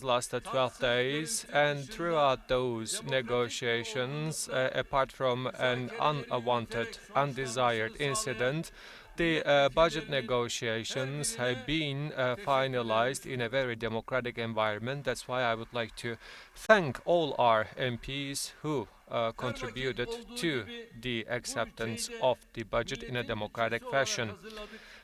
lasted 12 days, and throughout those negotiations, apart from an unwanted, undesired incident, the budget negotiations have been finalized in a very democratic environment. That's why I would like to thank all our MPs who contributed to the acceptance of the budget in a democratic fashion.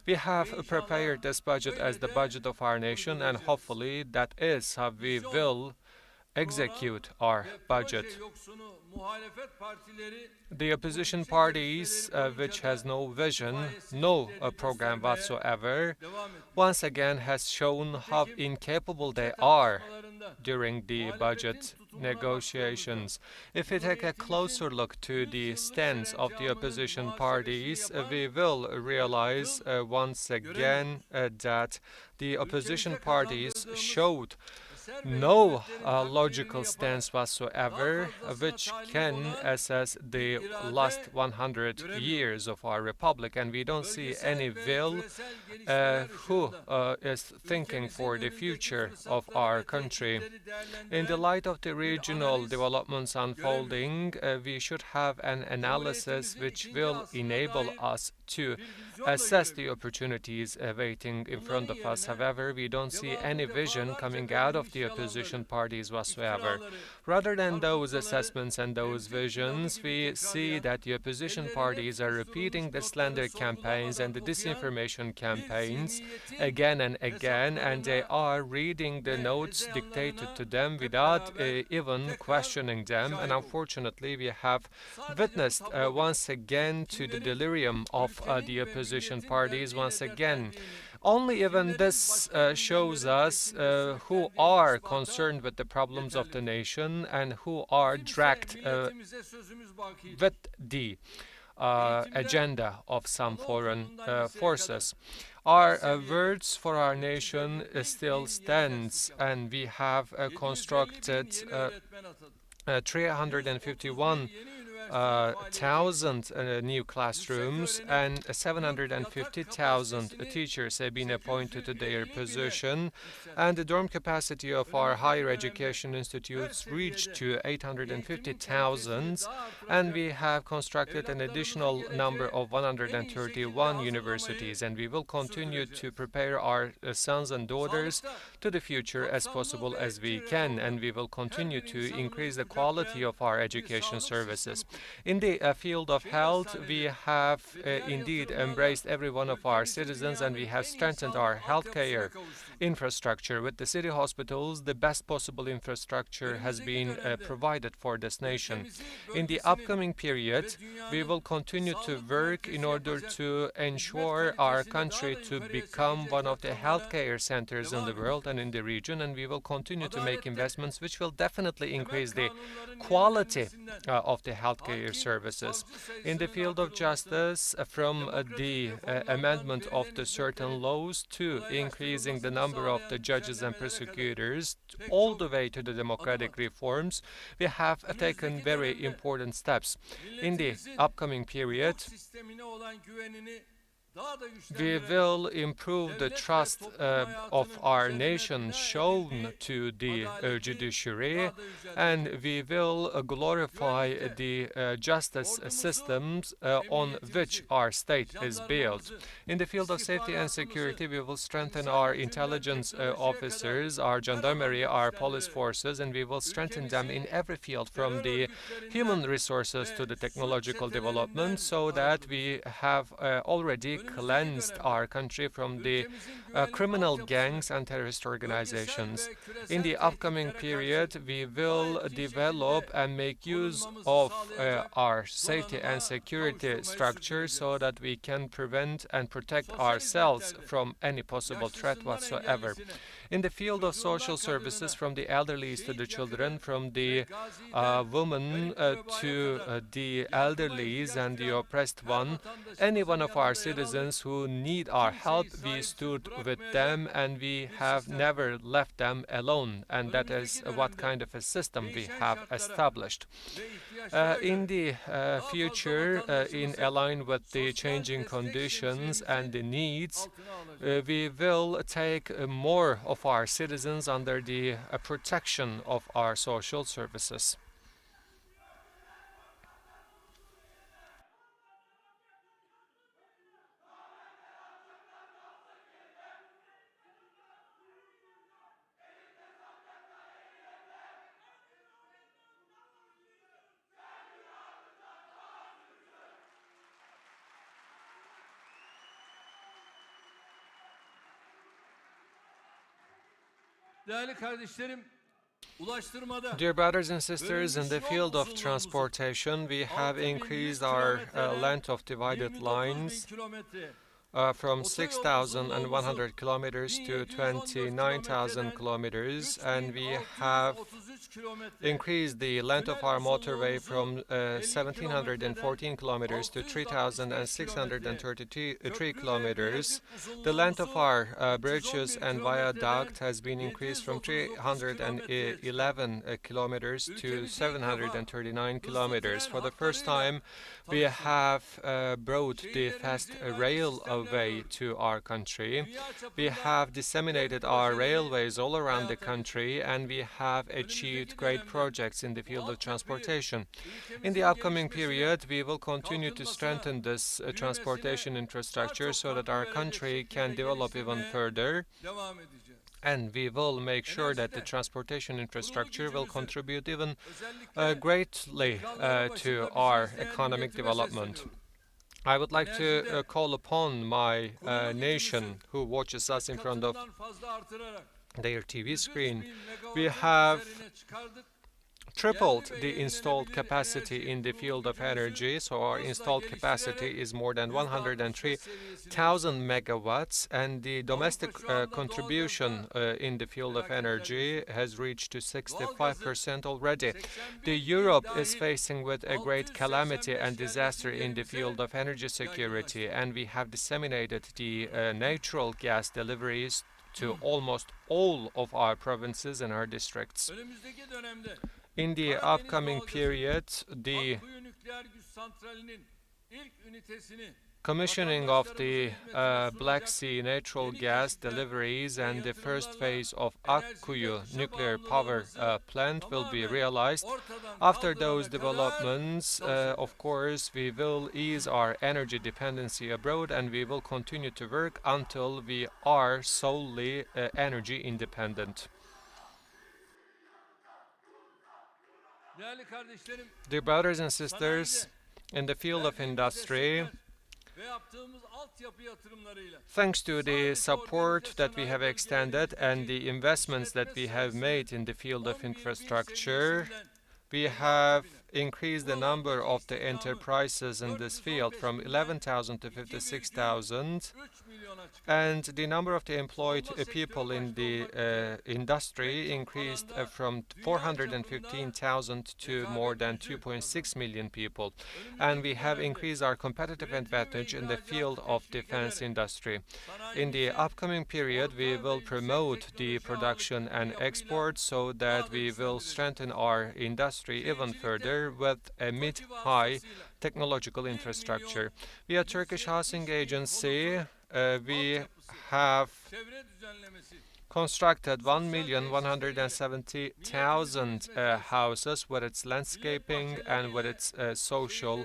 We have prepared this budget as the budget of our nation, and hopefully that is how we will execute our budget. The opposition parties, which has no vision, no program whatsoever, once again has shown how incapable they are during the budget negotiations. If we take a closer look to the stance of the opposition parties, we will realize once again that the opposition parties showed no logical stance whatsoever, which can assess the last 100 years of our republic, and we don't see any will who is thinking for the future of our country. In the light of the regional developments unfolding, we should have an analysis which will enable us to assess the opportunities waiting in front of us. However, we don't see any vision coming out of the opposition parties whatsoever. Rather than those assessments and those visions, we see that the opposition parties are repeating the slander campaigns and the disinformation campaigns again and again, and they are reading the notes dictated to them without even questioning them. And unfortunately, we have witnessed once again to the delirium of the opposition parties once again. Only even this shows us who are concerned with the problems of the nation and who are dragged with the agenda of some foreign forces. Our words for our nation still stands, and we have constructed 351,000 new classrooms, and 750,000 teachers have been appointed to their position, and the dorm capacity of our higher education institutes reached to 850,000, and we have constructed an additional number of 131 universities, and we will continue to prepare our sons and daughters to the future as possible as we can, and we will continue to increase the quality of our education services. In the field of health, we have indeed embraced every one of our citizens, and we have strengthened our healthcare infrastructure. With the city hospitals, the best possible infrastructure has been provided for this nation. In the upcoming period, we will continue to work in order to ensure our country to become one of the healthcare centers in the world and in the region, and we will continue to make investments which will definitely increase the quality of the healthcare services. In the field of justice, from the amendment of the certain laws to increasing the number of the judges and prosecutors, all the way to the democratic reforms, we have taken very important steps. In the upcoming period, we will improve the trust of our nation shown to the judiciary, and we will glorify the justice systems on which our state is built. In the field of safety and security, we will strengthen our intelligence officers, our gendarmerie, our police forces, and we will strengthen them in every field, from the human resources to the technological development, so that we have already cleansed our country from the criminal gangs and terrorist organizations. In the upcoming period, we will develop and make use of our safety and security structure so that we can prevent and protect ourselves from any possible threat whatsoever. In the field of social services, from the elderly to the children, from the women to the elderly and the oppressed one, any one of our citizens who need our help, we stood with them, and we have never left them alone, and that is what kind of a system we have established. In the future, in line with the changing conditions and the needs, we will take more of of our citizens under the protection of our social services. Dear brothers and sisters, in the field of transportation, we have increased our length of divided lines from 6,100 kilometers to 29,000 kilometers, and we have increased the length of our motorway from 1,714 kilometers to 3,633 kilometers. The length of our bridges and viaduct has been increased from 311 kilometers to 739 kilometers. For the first time, we have brought the fast railway to our country. We have disseminated our railways all around the country, and we have achieved great projects in the field of transportation. In the upcoming period, we will continue to strengthen this transportation infrastructure so that our country can develop even further. And we will make sure that the transportation infrastructure will contribute even greatly to our economic development. I would like to call upon my nation who watches us in front of their TV screen. We have tripled the installed capacity in the field of energy, so our installed capacity is more than 103,000 megawatts, and the domestic contribution in the field of energy has reached to 65% already. The Europe is facing with a great calamity and disaster in the field of energy security, and we have disseminated the natural gas deliveries to almost all of our provinces and our districts. In the upcoming period, the commissioning of the Black Sea natural gas deliveries and the first phase of Akkuyu nuclear power plant will be realized. After those developments, of course, we will ease our energy dependency abroad, and we will continue to work until we are solely energy independent. Dear brothers and sisters, in the field of industry, thanks to the support that we have extended and the investments that we have made in the field of infrastructure, we have increased the number of the enterprises in this field from 11,000 to 56,000, and the number of the employed people in the industry increased from 415,000 to more than 2.6 million people, and we have increased our competitive advantage in the field of defense industry. In the upcoming period, we will promote the production and export so that we will strengthen our industry even further with a mid-high technological infrastructure. We are Turkish Housing Agency. We have constructed 1,170,000 houses with its landscaping and with its social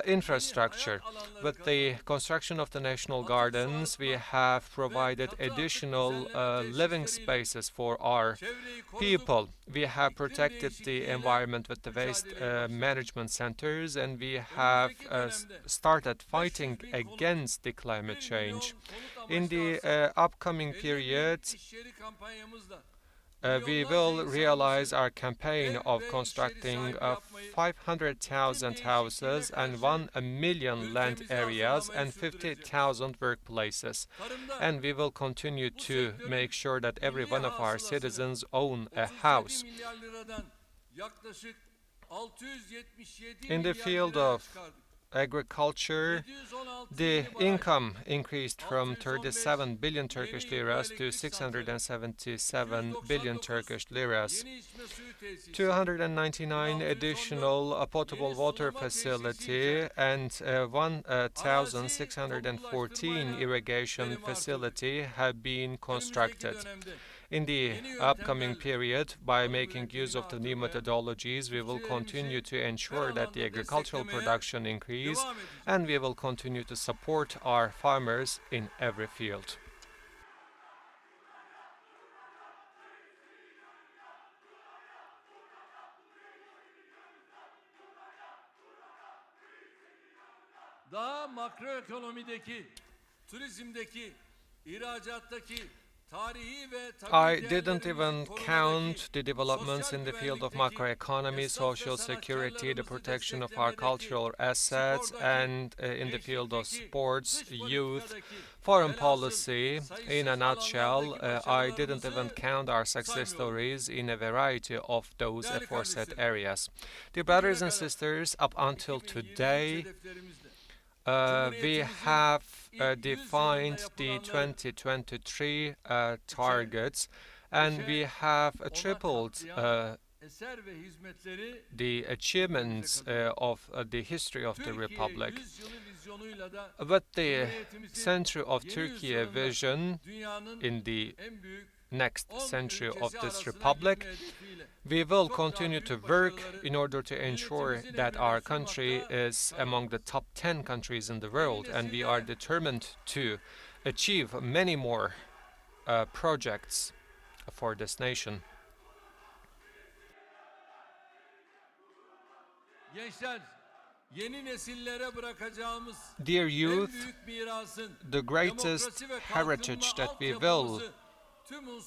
infrastructure. With the construction of the national gardens, we have provided additional living spaces for our people. We have protected the environment with the waste management centers, and we have started fighting against the climate change. In the upcoming period, we will realize our campaign of constructing 500,000 houses and 1 million land areas and 50,000 workplaces. And we will continue to make sure that every one of our citizens own a house. In the field of agriculture, the income increased from 37 billion Turkish liras to 677 billion Turkish liras. 299 additional potable water facility and 1,614 irrigation facility have been constructed. In the upcoming period, by making use of the new methodologies, we will continue to ensure that the agricultural production increase, and we will continue to support our farmers in every field. Daha makroekonomideki, turizmdeki, ihracattaki I didn't even count the developments in the field of macroeconomy, social security, the protection of our cultural assets, and in the field of sports, youth, foreign policy. In a nutshell, I didn't even count our success stories in a variety of those aforesaid areas. Dear brothers and sisters, up until today, we have defined the 2023 targets, and we have tripled the achievements of the history of the Republic. With the century of Turkey vision in the next century of this Republic, we will continue to work in order to ensure that our country is among the top 10 countries in the world, and we are determined to achieve many more projects for this nation. Dear youth, the greatest heritage that we will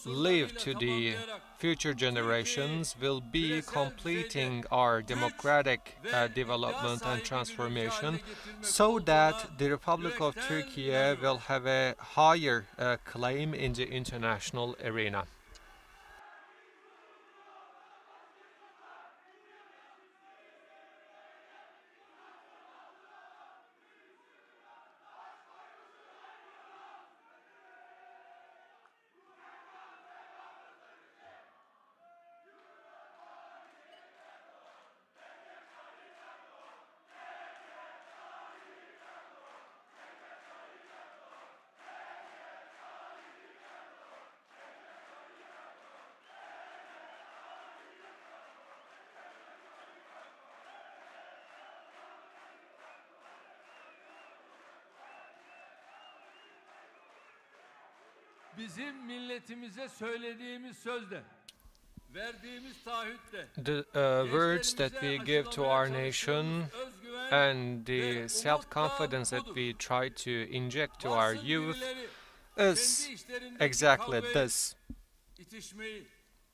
leave to the future generations will be completing our democratic development and transformation, so that the Republic of Turkey will have a higher claim in the international arena. Bizim milletimize söylediğimiz sözde, verdiğimiz taahhütle, the words that we give to our nation and the self-confidence that we try to inject to our youth is exactly this.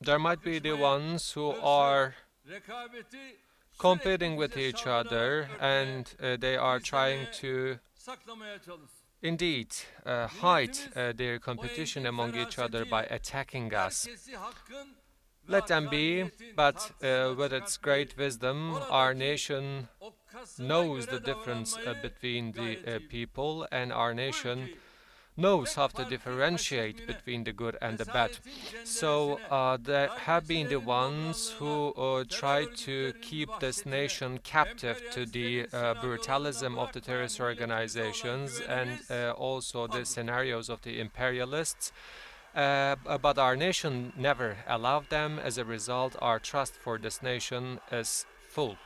There might be the ones who are competing with each other, and they are trying to indeed hide their competition among each other by attacking us. Let them be, but with its great wisdom, our nation knows the difference between the people, and our nation knows how to differentiate between the good and the bad. So there have been the ones who try to keep this nation captive to the brutalism of the terrorist organizations and also the scenarios of the imperialists. But our nation never allowed them. As a result, our trust for this nation is full.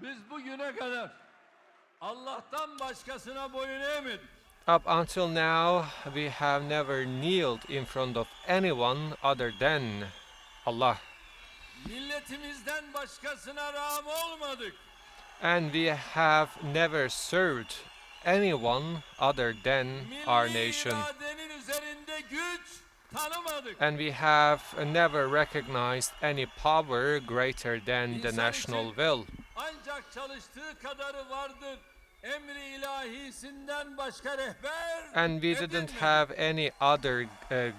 Biz bugüne kadar Allah'tan başkasına boyun eğmedik. Up until now, we have never kneeled in front of anyone other than Allah. Milletimizden başkasına rağm olmadık. And we have never served anyone other than our nation. İradenin üzerinde güç tanımadık. And we have never recognized any power greater than the national will. olarak çalıştığı kadarı vardır. Emri ilahisinden başka rehber And we didn't have any other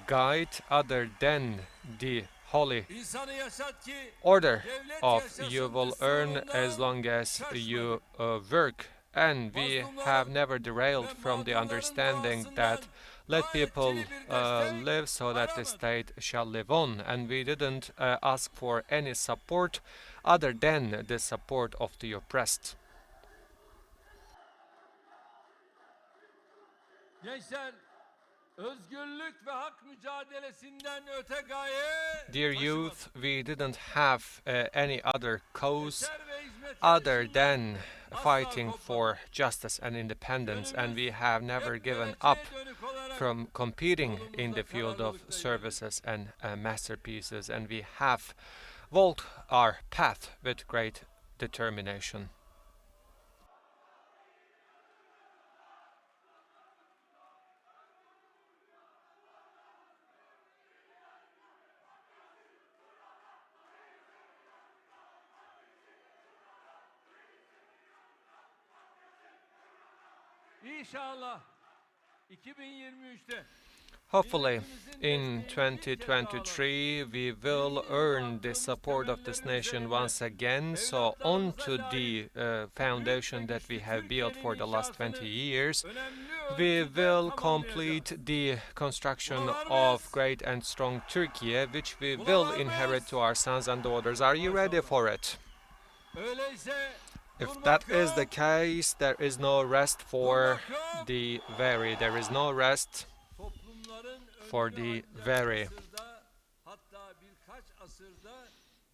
guide other than the holy İnsanı yaşat ki order devlet of yaşasın you will earn as long as you work. And we have never derailed from the understanding that let people live so that the state shall live on. And we didn't ask for any support other than the support of the oppressed. Gençler, özgürlük ve hak mücadelesinden öte gaye Dear youth, we didn't have any other cause eser ve hizmet other yarışında than asla fighting kopmadık. for justice and independence, and we have never Hep given geleceğe up dönük olarak from competing in the field of services and masterpieces, and we have walked our path with great determination. İnşallah 2023'te Hopefully, in 2023, we will earn the support of this nation once again. So, onto the foundation that we have built for the last 20 years, we will complete the construction of great and strong Turkey, which we will inherit to our sons and daughters. Are you ready for it? öyleyse If that is the case, there is no rest for the weary. There is no rest toplumların for the ömrü very. asırda, hatta birkaç asırda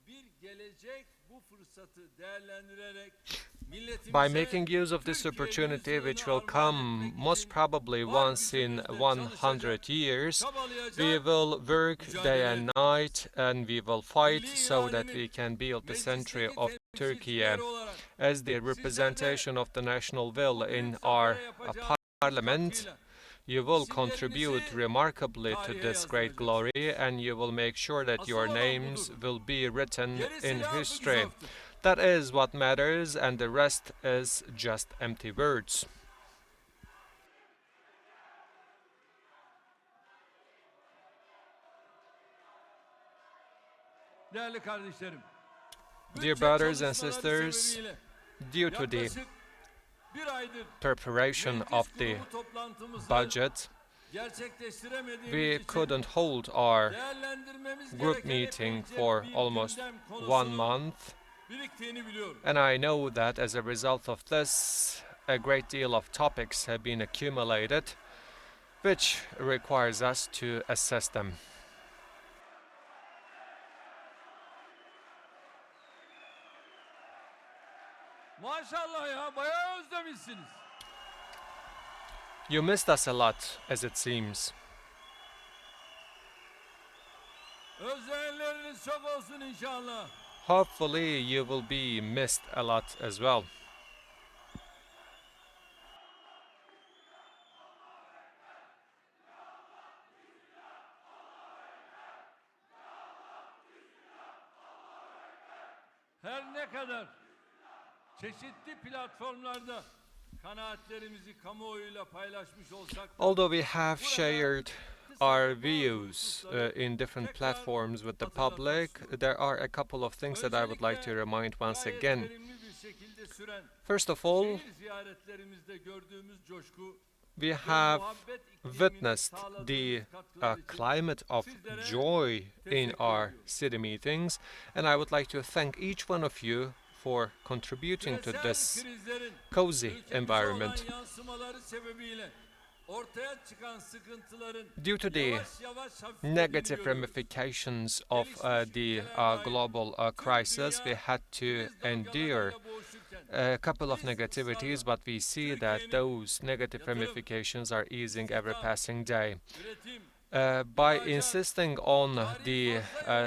bir gelecek bu fırsatı değerlendirerek By making use of this opportunity, which will come most probably once in 100 years, we will work day and night and we will fight so that we can build the century of Turkey as the representation of the national will in our parliament. You will contribute remarkably to this great glory, and you will make sure that your names will be written in history. That is what matters, and the rest is just empty words. Değerli kardeşlerim, Dear brothers and sisters, due to the yaklaşık bir aydır preparation of the kurulu toplantımızı budget, we gerçekleştiremediğimiz için couldn't hold our değerlendirmemiz group gereken meeting epeyce for bir almost gündem 1 konusunun month, biriktiğini biliyorum. and I know that as a result of this, a great deal of topics have been accumulated, which requires us to assess them. Maşallah ya, bayağı özlemişsiniz. You missed us a lot, as it seems. Özleyenleriniz çok olsun inşallah. Hopefully, you will be missed a lot as well. Her ne kadar çeşitli platformlarda kanaatlerimizi kamuoyuyla paylaşmış olsak da Although we have shared our views in different platforms with the public, there are a couple of things that I would like to remind once gayet again. verimli bir şekilde süren First of all, şehir ziyaretlerimizde gördüğümüz coşku we ve have muhabbet ikliminin witnessed sağladığı the katkılar için climate of sizlere joy in teşekkür our ediyorum. city meetings, and I would like to thank each one of you for contributing to küresel this krizlerin cozy ülkemize environment. olan yansımaları sebebiyle ortaya çıkan sıkıntıların Due to the yavaş yavaş hafiflediğini negative görüyoruz. ramifications of the global crisis, we had to endure a couple of negativities, but we see that those negative ramifications are easing every passing day. By insisting on the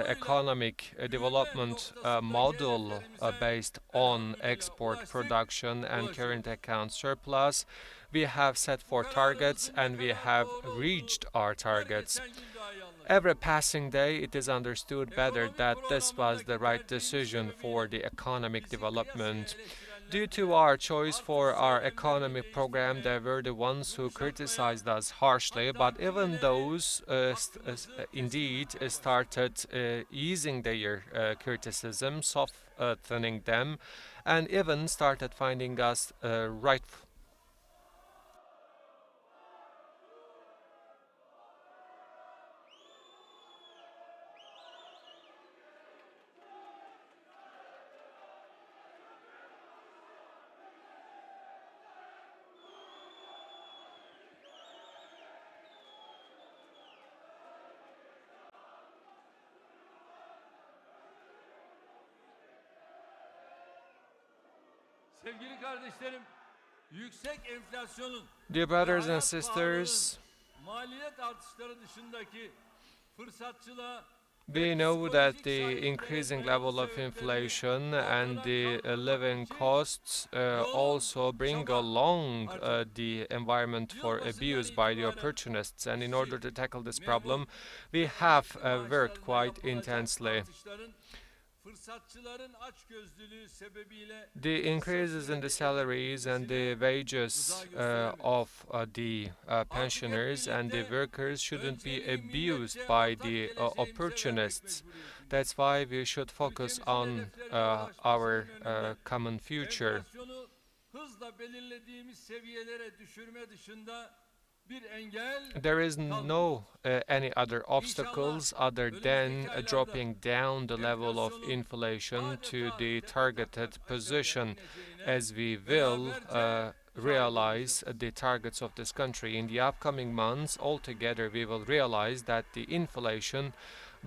economic development model based on export production and current account surplus, we have set for targets and we have reached our targets. Every passing day, it is understood better that this was the right decision for the economic development. Due to our choice for our economic program, they were the ones who criticized us harshly, but even those indeed started easing their criticism, softening them, and even started finding us right. Sevgili kardeşlerim, yüksek enflasyonun, Dear brothers and hayat sisters, pahalılığının, maliyet artışları dışındaki fırsatçılığa we know that the increasing level of inflation and the living costs also bring along the environment for abuse by the opportunists. And in order to tackle this problem, we have worked quite intensely. The increases in the salaries and the wages of the pensioners and the workers shouldn't be abused by the opportunists. That's why we should focus on our common future. There is no any other obstacles other than dropping down the level of inflation to the targeted position, as we will realize the targets of this country. In the upcoming months, altogether, we will realize that the inflation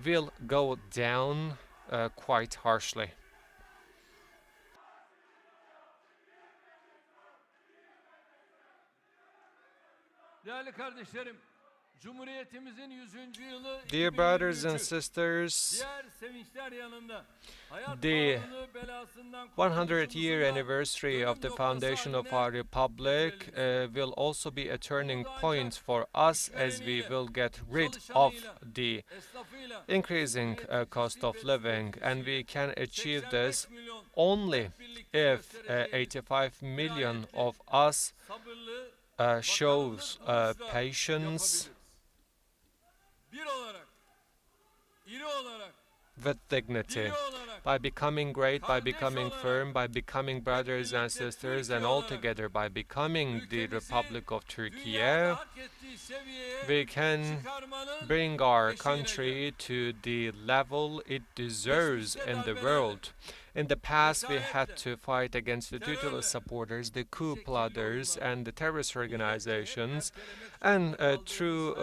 will go down quite harshly. Değerli kardeşlerim, Cumhuriyetimizin 100. yılı Dear brothers and sisters, diğer sevinçler yanında hayat the pahalılığı belasından 100-year anniversary of the foundation of our republic will also be a turning point for us, as we will get rid of the increasing cost of living, and we can achieve this only if 85 million of us shows patience with dignity, by becoming great, by becoming firm, by becoming brothers and sisters, and altogether by becoming the Republic of Turkey. We can bring our country to the level it deserves in the world. In the past, we had to fight against the totalist supporters, the coup plotters, and the terrorist organizations. And through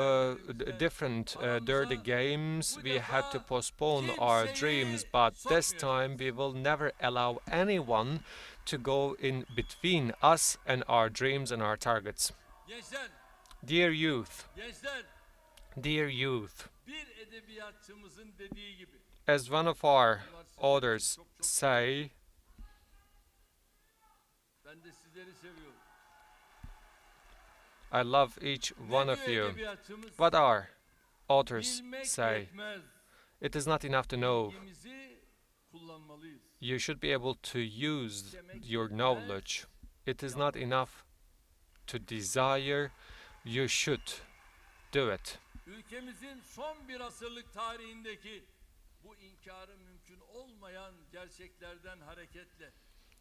different dirty games, we had to postpone our dreams. But this time, we will never allow anyone to go in between us and our dreams and our targets. Dear youth, dear youth, as one of our authors say, I love each one of you. What our authors say, it is not enough to know. You should be able to use your knowledge. It is not enough to desire. You should do it. Ülkemizin son bir asırlık tarihindeki bu inkarı mümkün olmayan gerçeklerden hareketle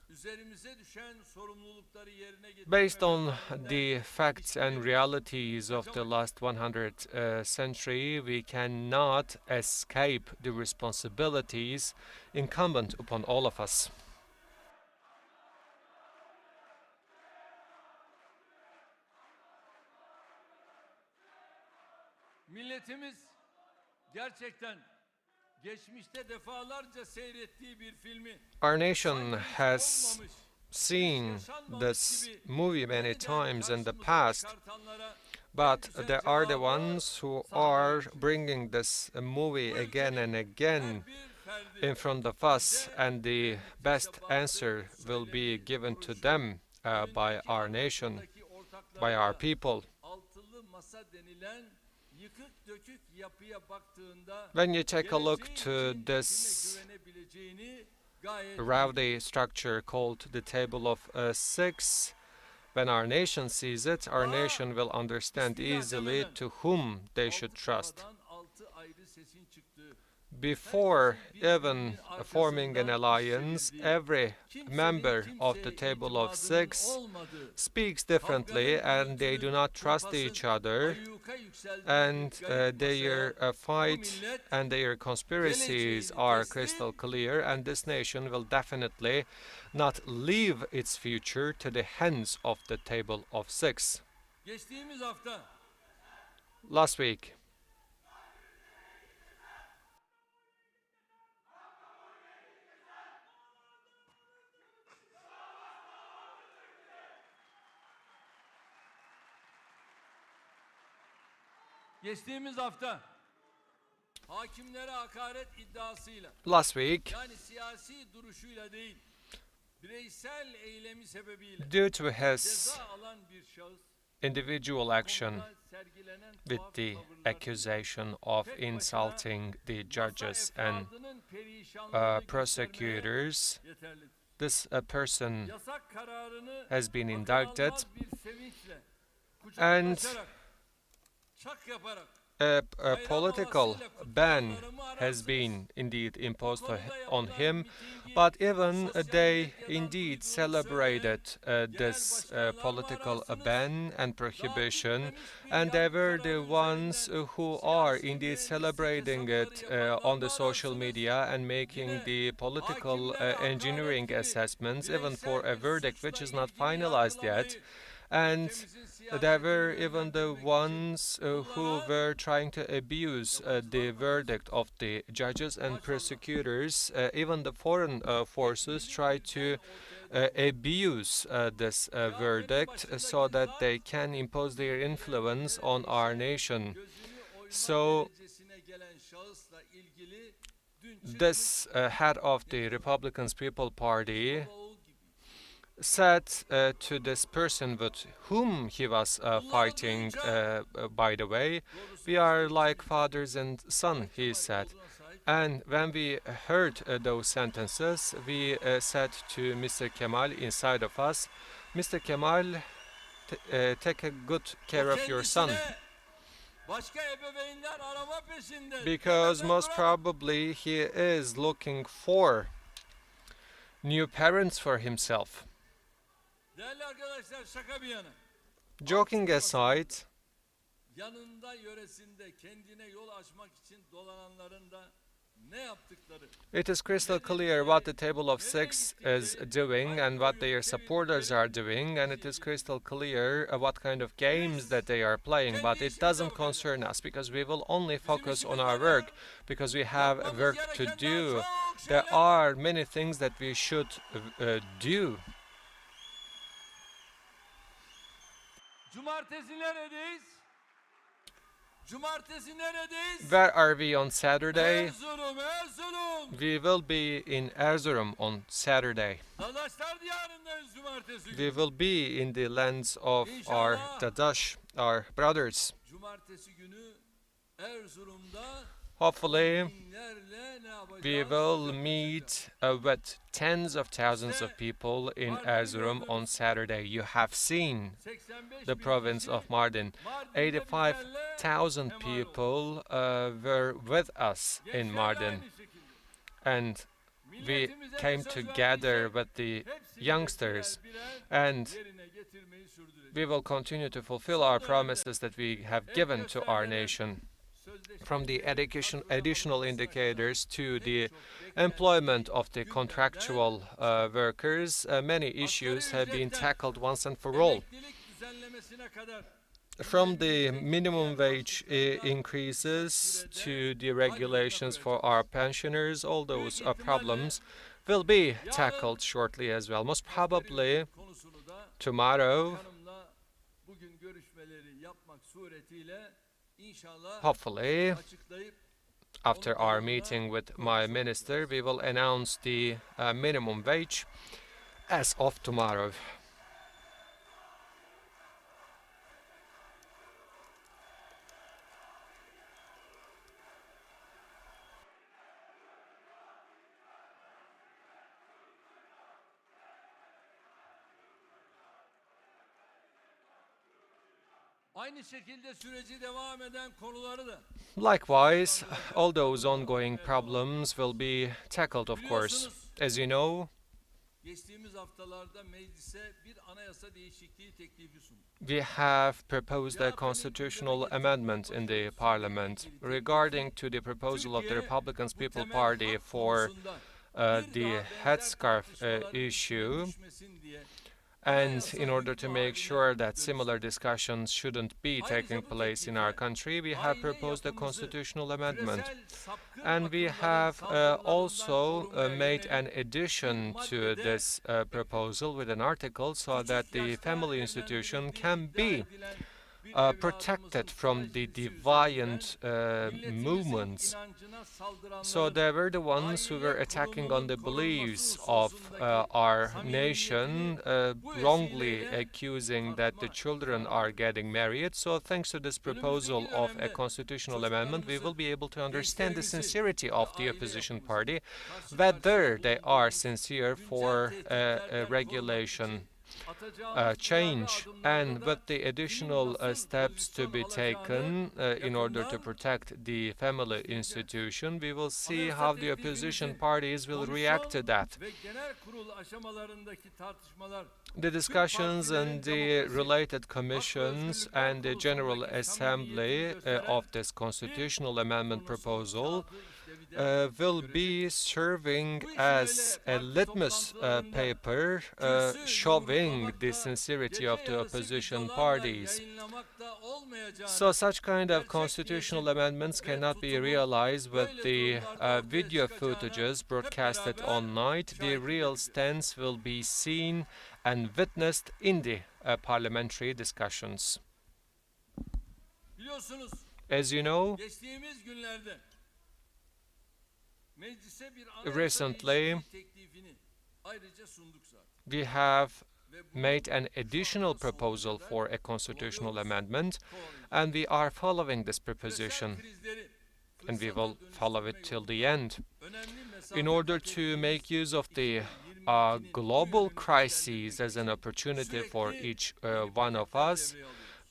üzerimize düşen sorumlulukları yerine getirmemiz, based on the facts and realities of the last 100th century, we cannot escape the responsibilities incumbent upon all of us. Milletimiz gerçekten geçmişte defalarca seyrettiği bir filmi, Our nation has seen this movie many times in the past, but there are the ones who are bringing this movie again and again in front of us, and the best answer will be given to them by our nation, by our people. When you take a look to this rowdy structure called the Table of Six. When our nation sees it, our nation will understand easily to whom they should trust. Before even forming an alliance, every member of the Table of Six speaks differently and they do not trust each other, and their fight and their conspiracies are crystal clear, and this nation will definitely not leave its future to the hands of the Table of Six. Last week, Geçtiğimiz hafta hakimlere hakaret iddiasıyla last week, yani siyasi duruşuyla değil bireysel eylemi sebebiyle due to his ceza alan bir şahıs individual action konuda sergilenen with tuhaf the tavırlar accusation of insulting the judges masa and efradının perişanlığını göstermeye prosecutors, yeterlidir. this person Yasak kararını has been akıl indicted, almaz bir sevinçle and kucaklaşarak, şak yaparak a political ban has been indeed imposed on him, but even they indeed celebrated this political ban and prohibition, and they were the ones who are indeed celebrating it on the social media and making the political engineering assessments, even for a verdict which is not finalized yet. And they were even the ones who were trying to abuse the verdict of the judges and prosecutors. Even the foreign forces try to abuse this verdict so that they can impose their influence on our nation. So this head of the Republican People Party said to this person with whom he was fighting, by the way, we are like fathers and son, he said. And when we heard those sentences, we said to Mr. Kemal inside of us, Mr. Kemal, take a good care of your son. Because most probably he is looking for new parents for himself. Joking aside, yanında yöresinde kendine yol açmak için dolananların da ne yaptıkları it is crystal clear what the Table of Six is doing and what their supporters are doing, and it is crystal clear what kind of games that they are playing, but it doesn't concern us because we will only focus on our work because we have work to do. There are many things that we should do. Cumartesi neredeyiz? Cumartesi neredeyiz? Where are we on Saturday? Erzurum, Erzurum. We will be in Erzurum on Saturday. Dadaşlar diyarındayız cumartesi günü. We will be in the lands of our Dadash, our brothers. Cumartesi günü Erzurum'da Hopefully, binlerle ne yapacağız? we will meet with tens of thousands of people in Erzurum on Saturday. You have seen 85 the bin province kişi of Mardin. Mardin'de 85,000 bizlerle people were with us in Gençler de Mardin, aynı şekilde. and we Milletimize came mesaj together verdiysek, with the hepsini youngsters, birer and yerine getirmeyi sürdüreceğiz. we will continue to fulfill our promises that we have given to our nation. From the additional indicators to the employment of the contractual workers, many issues have been tackled once and for all. Emeklilik düzenlemesine kadar From the minimum wage increases to the regulations for our pensioners, all those problems will be tackled shortly as well. Most probably konusunu da tomorrow, hanımla bugün görüşmeleri yapmak suretiyle inşallah hopefully, açıklayıp after our meeting with my minister, we will announce the minimum wage as of tomorrow. Aynı şekilde süreci devam eden konuları da Likewise, all those ongoing problems will be tackled, of course. As you know, geçtiğimiz haftalarda meclise bir anayasa değişikliği teklifi sunduk. we have proposed a constitutional amendment in the parliament regarding to the proposal of the Republican People Party for the headscarf issue. And in order to make sure that similar discussions shouldn't be taking place in our country, we have proposed a constitutional amendment. And we have also made an addition to this proposal with an article so that the family institution can be protected from the deviant movements. So they were the ones who were attacking on the beliefs of our nation, wrongly accusing that the children are getting married. So thanks to this proposal of a constitutional amendment, we will be able to understand the sincerity of the opposition party, whether they are sincere for a regulation change, and with the additional steps to be taken in order to protect the family institution, we will see how the opposition parties will react to that. The discussions in the related commissions and the General Assembly of this constitutional amendment proposal will be serving as a litmus paper showing the sincerity of the opposition parties. So such kind of constitutional amendments cannot be realized with the video footages broadcasted on night. The real stance will be seen and witnessed in the parliamentary discussions. As you know, recently we have made an additional proposal for a constitutional amendment, and we are following this proposition, and we will follow it till the end. In order to make use of the global crises as an opportunity for each one of us,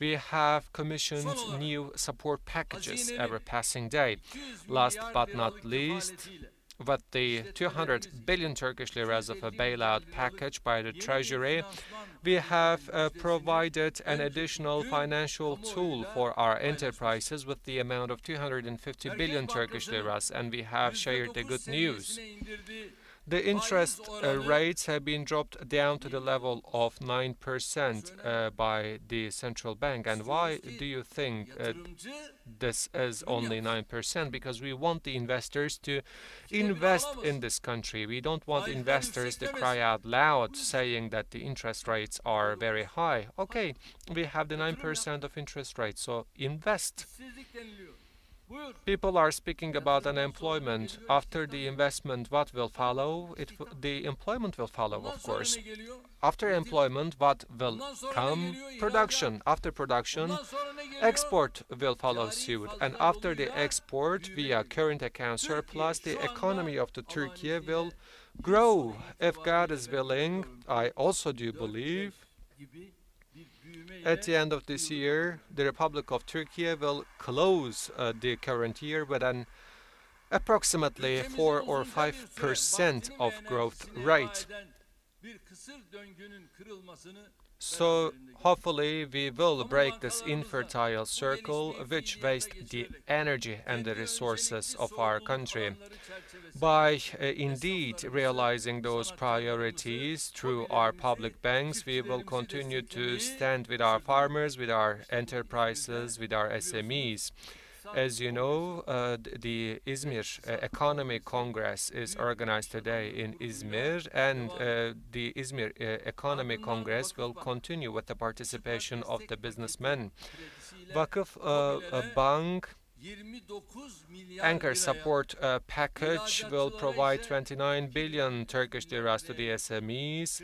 we have commissioned new support packages every passing day. Last but not least, with the 200 billion Turkish liras of a bailout package by the Treasury, we have provided an additional financial tool for our enterprises with the amount of 250 billion Turkish liras, and we have shared the good news. The interest rates have been dropped down to the level of 9% by the central bank. And why do you think this is only 9%? Because we want the investors to invest in this country. We don't want investors to cry out loud saying that the interest rates are very high. Okay, we have the 9% of interest rate, so invest. People are speaking about unemployment. After the investment, what will follow? The employment will follow, of course. After employment, what will come? Production. After production, export will follow suit. And after the export, via current account surplus, the economy of the Turkey will grow. If God is willing, I also do believe, at the end of this year, the Republic of Turkey will close the current year with an approximately 4 or 5% of growth rate. So hopefully we will break this infertile circle which wastes the energy and the resources of our country. By indeed realizing those priorities through our public banks, we will continue to stand with our farmers, with our enterprises, with our SMEs. As you know, the Izmir Economy Congress is organized today in Izmir, and the Izmir Economy Congress will continue with the participation of the businessmen. Vakıf Bank Anchor support package will provide 29 billion Turkish liras to the SMEs,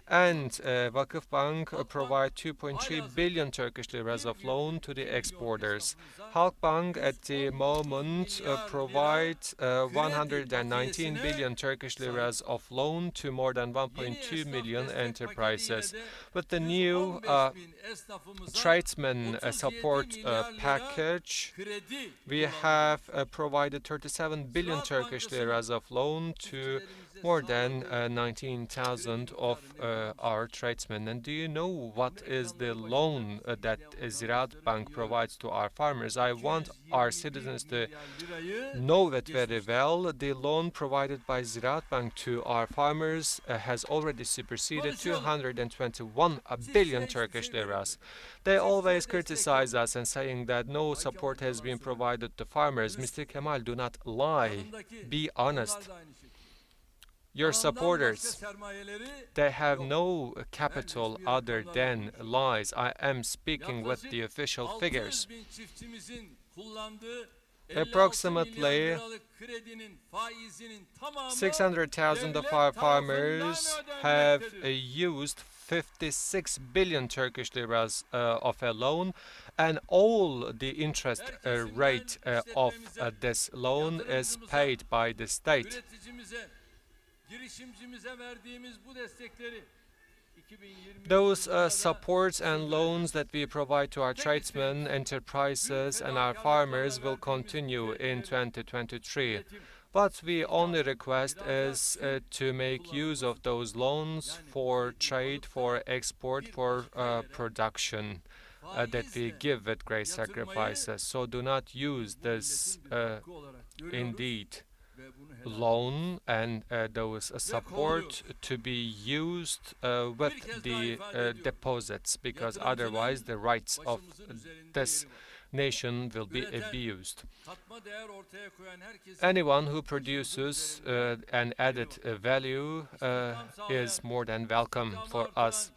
and Vakıfbank provide 2.3 billion Turkish liras of loan to the exporters. Halkbank at the moment provides 119 billion Turkish liras of loan to more than 1.2 million enterprises. With the new tradesman support package, we have provided 37 billion Turkish liras of loan to more than 19,000 of our tradesmen. And do you know what is the loan that Ziraat Bank provides to our farmers? I want our citizens to know that very well. The loan provided by Ziraat Bank to our farmers has already superseded 221 billion Turkish liras. They always criticize us and saying that no support has been provided to farmers. Mr. Kemal, do not lie. Be honest. Your supporters, they have no capital other than lies. I am speaking with the official figures. Approximately 600,000 of our farmers have used 56 billion Turkish liras of a loan, and all the interest rate of this loan is paid by the state. Those supports and loans that we provide to our tradesmen, enterprises and our farmers will continue in 2023. What we only request is to make use of those loans for trade, for export, for production that we give with great sacrifices. So do not use this indeed loan and those support to be used with the deposits, because otherwise the rights of this nation will be abused. Anyone who produces an added value is more than welcome for us.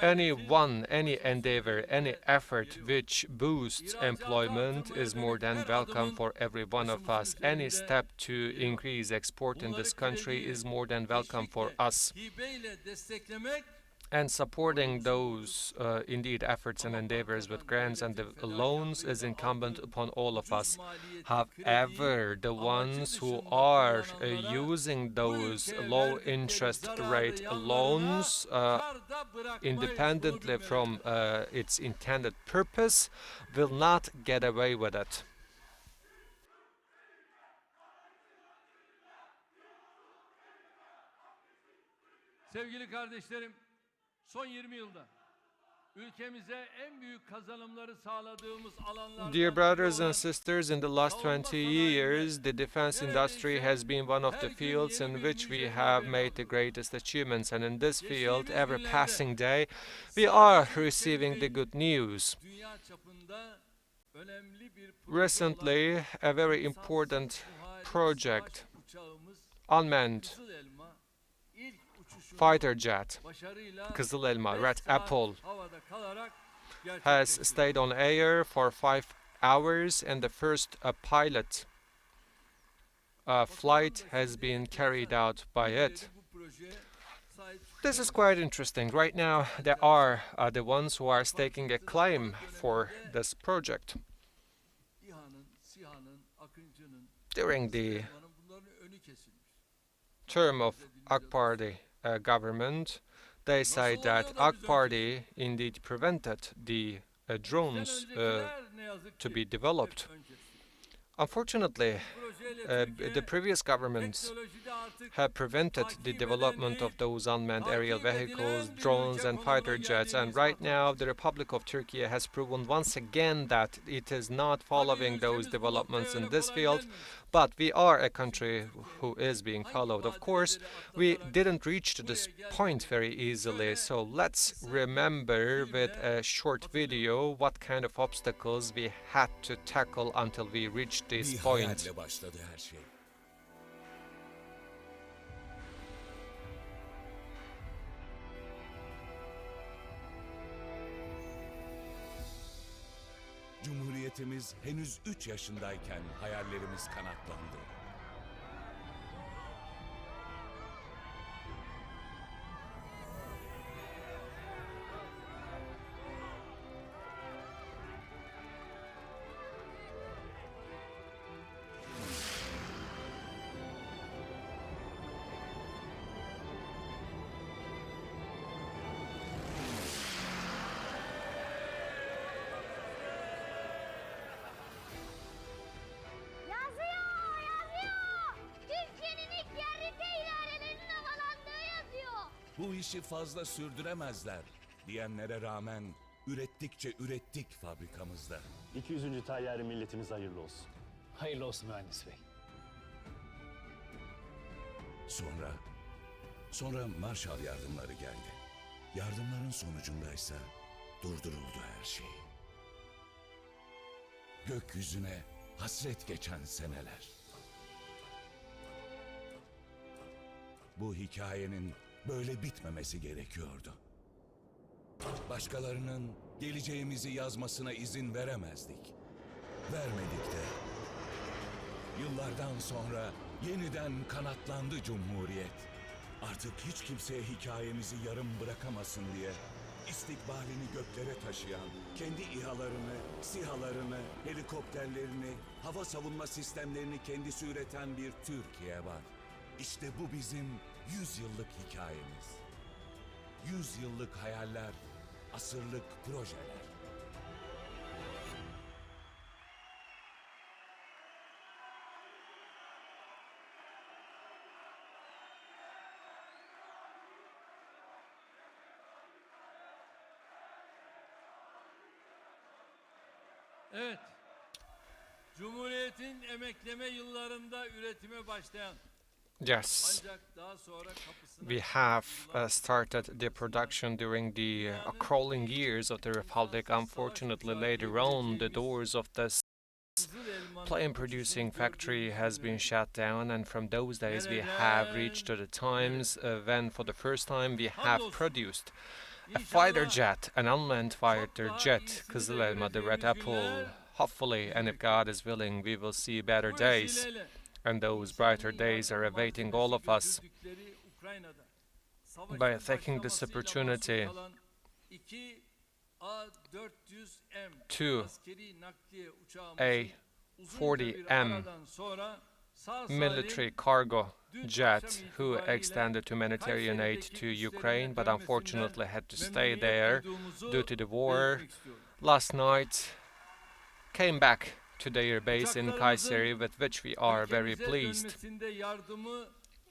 Anyone, any endeavor, any effort which boosts employment is more than welcome for every one of us. Any step to increase export in this country is more than welcome for us. And supporting those indeed efforts and endeavors with grants and the loans is incumbent upon all of us. However, the ones who are using those low interest rate loans independently from its intended purpose will not get away with it. Sevgili kardeşlerim, son 20 yılda ülkemize en büyük kazanımları sağladığımız alanlarda. Dear brothers and sisters, in the last 20 years, the defense industry has been one of the fields in which we have made the greatest achievements. And in this field, every passing day, we are receiving the good news. Recently, a very important project, unmanned fighter jet, Kızıl Elma, Red Apple, has stayed on air for 5 hours, and the first pilot flight has been carried out by it. This is quite interesting. Right now, there are the ones who are staking a claim for this project. During the term of AK Party government, they say that AK Party indeed prevented the drones to be developed. Unfortunately, the previous governments have prevented the development of those unmanned aerial vehicles, drones and fighter jets, and right now the Republic of Turkey has proven once again that it is not following those developments in this field, but we are a country who is being followed. Of course, we didn't reach to this point very easily, so let's remember with a short video what kind of obstacles we had to tackle until we reached this point. Cumhuriyetimiz henüz 3 yaşındayken hayallerimiz kanatlandı. Yazıyor! Türkiye'nin ilk yerli idarelerinin havalandığı yazıyor. Bu işi fazla sürdüremezler diyenlere rağmen ürettikçe ürettik fabrikamızda. 200. tayyare milletimiz hayırlı olsun. Hayırlı olsun mühendis bey. Sonra Marshall yardımları geldi. Yardımların sonucundaysa durduruldu her şey. Gökyüzüne hasret geçen seneler. Bu hikayenin böyle bitmemesi gerekiyordu. Başkalarının geleceğimizi yazmasına izin veremezdik. Vermedik de. Yıllardan sonra yeniden kanatlandı Cumhuriyet. Artık hiç kimseye hikayemizi yarım bırakamasın diye istikbalini göklere taşıyan, kendi İHA'larını, SİHA'larını, helikopterlerini, hava savunma sistemlerini kendisi üreten bir Türkiye var. İşte bu bizim 100 yıllık hikayemiz. 100 yıllık hayaller, asırlık projeler. Evet. Cumhuriyet'in emekleme yıllarında üretime başlayan Yes, ancak daha sonra kapısına we have started the production during the crawling years of the Republic. Unfortunately, later on, the doors of this Kızıl Elma'nın plane producing factory has been shut down, and from those days we have reached to the times when for the first time we have produced a fighter jet, an unmanned fighter jet, Kızıl Elma, the Red Apple. Hopefully, and if God is willing, we will see better bu days, vesileyle and those brighter days are awaiting all of us. götürdükleri Ukrayna'da savaşın By taking this başlamasıyla opportunity mahsur kalan 2 A400M to askeri nakliye a uçağımızın uzunca 40M bir aradan sonra sağ military cargo jet who extended humanitarian aid to Ukraine, but unfortunately had to stay there due to the war, last night came back to their base in Kayseri, with which we are very pleased. yardımı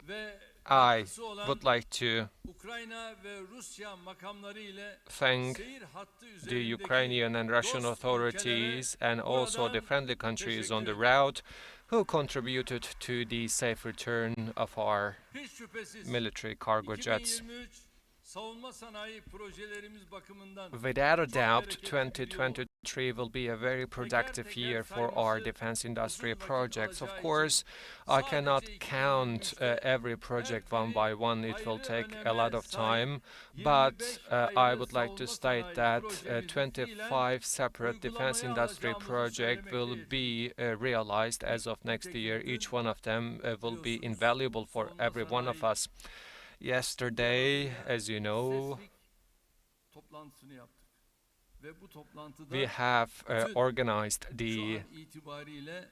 ve I katkısı olan would like to Ukrayna ve Rusya makamları ile thank seyir hattı the üzerindeki Ukrainian and Russian dost authorities and also the buradan friendly countries on the teşekkür route who contributed to the safe return of our hiç şüphesiz military cargo jets. 2023 savunma sanayi projelerimiz bakımından Without a doubt, 2023 will be a very productive year for our defense industry projects. Of course, I cannot count every project one by one. It will take a lot of time, but I would like to state that 25 separate defense industry projects will be realized as of next year. Each one of them will be invaluable for every one of us. Yesterday, as you know, toplantısını yaptık. Ve bu toplantıda we have organized şu the an itibariyle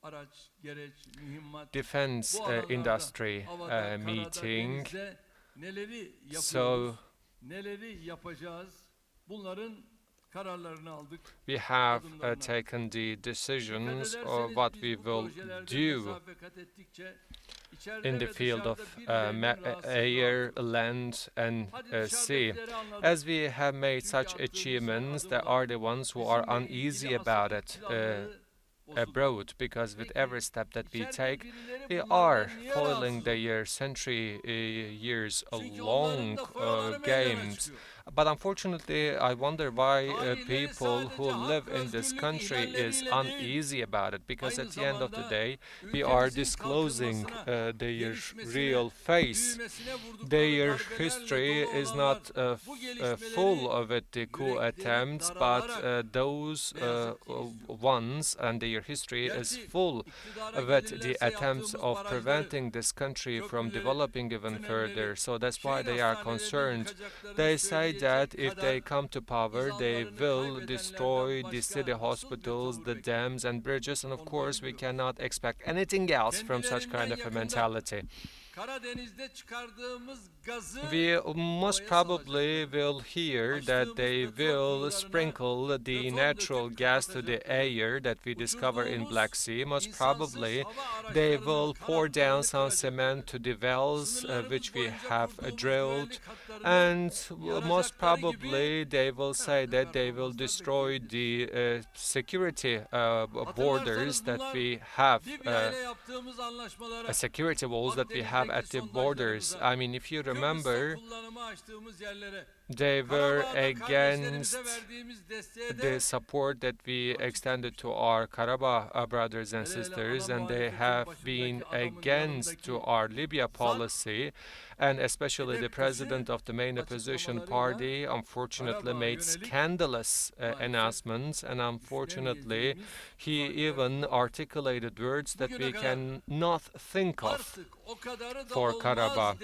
araç, gereç, mühimmat defense bu alanlarda, industry havada, karada, meeting. denizde neleri yapıyoruz, So neleri yapacağız, bunların kararlarını aldık. we have taken the decisions of what we will do in the field of air, land, and sea. As we have made such achievements, there are the ones who are uneasy about it abroad, because with every step that we take, we are foiling their century years long games. But unfortunately, I wonder why people who live in this country is uneasy about it, because at the end of the day, we are disclosing their real face. Their history is not full of it, the coup attempts, but those ones and their history is full of it, the attempts of preventing this country from developing even further. So that's why they are concerned. They say that if they come to power, they will destroy the city hospitals, the dams and bridges, and of course we cannot expect anything else from such kind of a mentality. We most probably will hear that they will sprinkle the natural gas to the air that we discover in Black Sea. Most probably they will pour down some cement to the wells which we have drilled, and most probably they will say that they will destroy the security borders that we have, security walls that we have at the borders. I mean, if you remember, they were against the support that we extended to our Karabakh brothers and sisters, and they have been against to our Libya policy, and especially the president of the main opposition party unfortunately made scandalous announcements, and unfortunately he even articulated words that we cannot think of for Karabakh.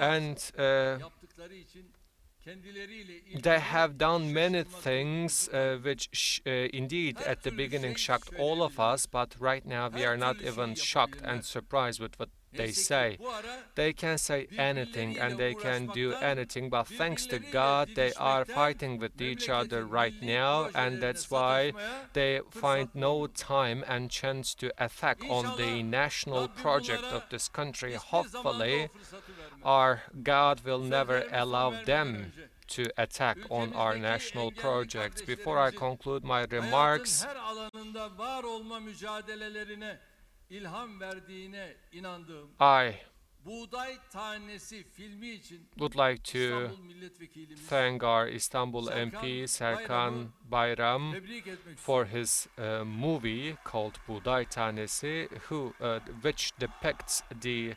And they have done many things which indeed at the beginning shocked all of us, but right now we are not even shocked and surprised with what they say. They can say anything and they can do anything, but thanks to God they are fighting with each other right now, and that's why they find no time and chance to attack on the national project of this country. Hopefully our God will never allow them to attack on our national projects. Before I conclude my remarks, I would like to thank our Istanbul MP Serkan Bayram for his movie called Buğday Tanesi, which depicts the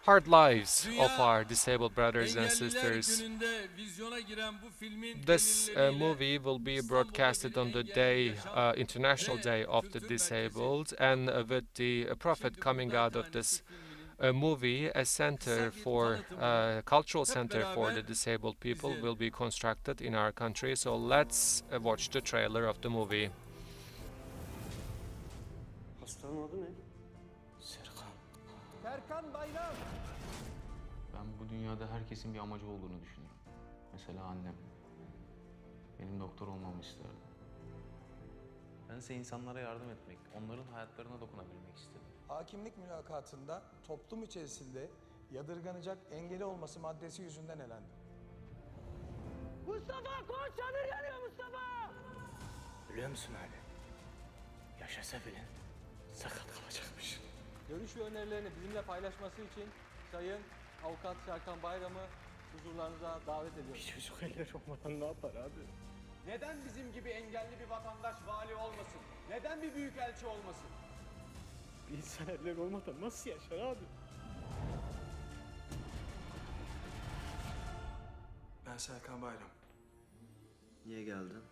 hard lives of our disabled brothers and sisters. This movie will be broadcasted on the day, International Day of the Disabled, and with the profit coming out of this movie, a center for cultural center for the disabled people will be constructed in our country. So let's watch the trailer of the movie. Hastanın adı ne? Serkan Bayram. Ben bu dünyada herkesin bir amacı olduğunu düşünüyorum. Mesela annem. Benim doktor olmamı isterdi. Bense insanlara yardım etmek, onların hayatlarına dokunabilmek istedim. Hakimlik mülakatında toplum içerisinde yadırganacak engeli olması maddesi yüzünden elendi. Mustafa koş, çadır yanıyor Mustafa! Biliyor musun abi? Yaşasa bile sakat kalacakmış. Görüş ve önerilerini bizimle paylaşması için Sayın Avukat Serkan Bayram'ı huzurlarınıza davet ediyoruz. Bir çocuk eller olmadan ne yapar abi? Neden bizim gibi engelli bir vatandaş vali olmasın? Neden bir büyükelçi olmasın? Bir insan eller olmadan nasıl yaşar abi? Ben Serkan Bayram. Niye geldin?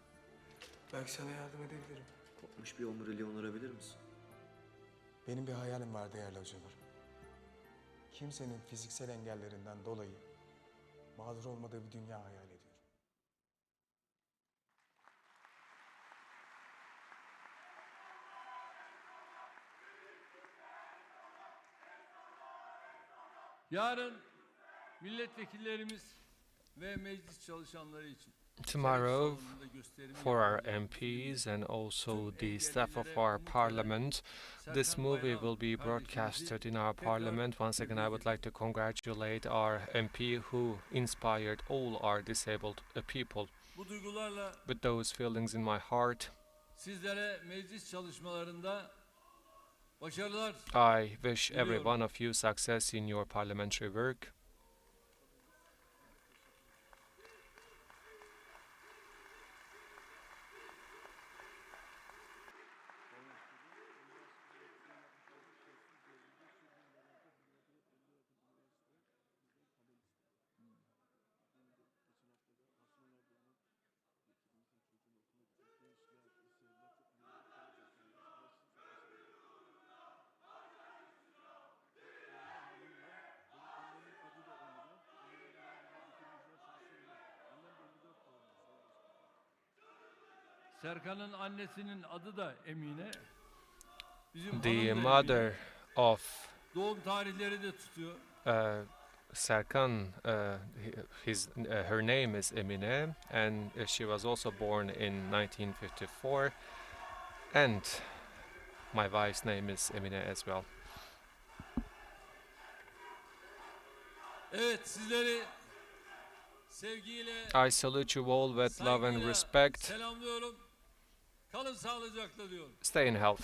Belki sana yardım edebilirim. Kopmuş bir omuriliği onarabilir misin? Benim bir hayalim var değerli hocalar. Kimsenin fiziksel engellerinden dolayı mağdur olmadığı bir dünya hayal ediyorum. Yarın milletvekillerimiz ve meclis çalışanları için tomorrow, for our MPs and also the staff of our parliament, this movie will be broadcasted in our parliament. Once again, I would like to congratulate our MP who inspired all our disabled people. With those feelings in my heart, sizlere meclis çalışmalarında başarılar. I wish every one of you success in your parliamentary work. Serkan'ın annesinin adı da Emine. Bizim The hanım da mother Emine. of Doğum tarihleri de tutuyor. Serkan, her name is Emine, and she was also born in 1954, and my wife's name is Emine as well. Evet, sizleri sevgiyle, I salute you all with love and saygıyla respect. selamlıyorum. Kalın sağlıcakla diyorum. Stay in health.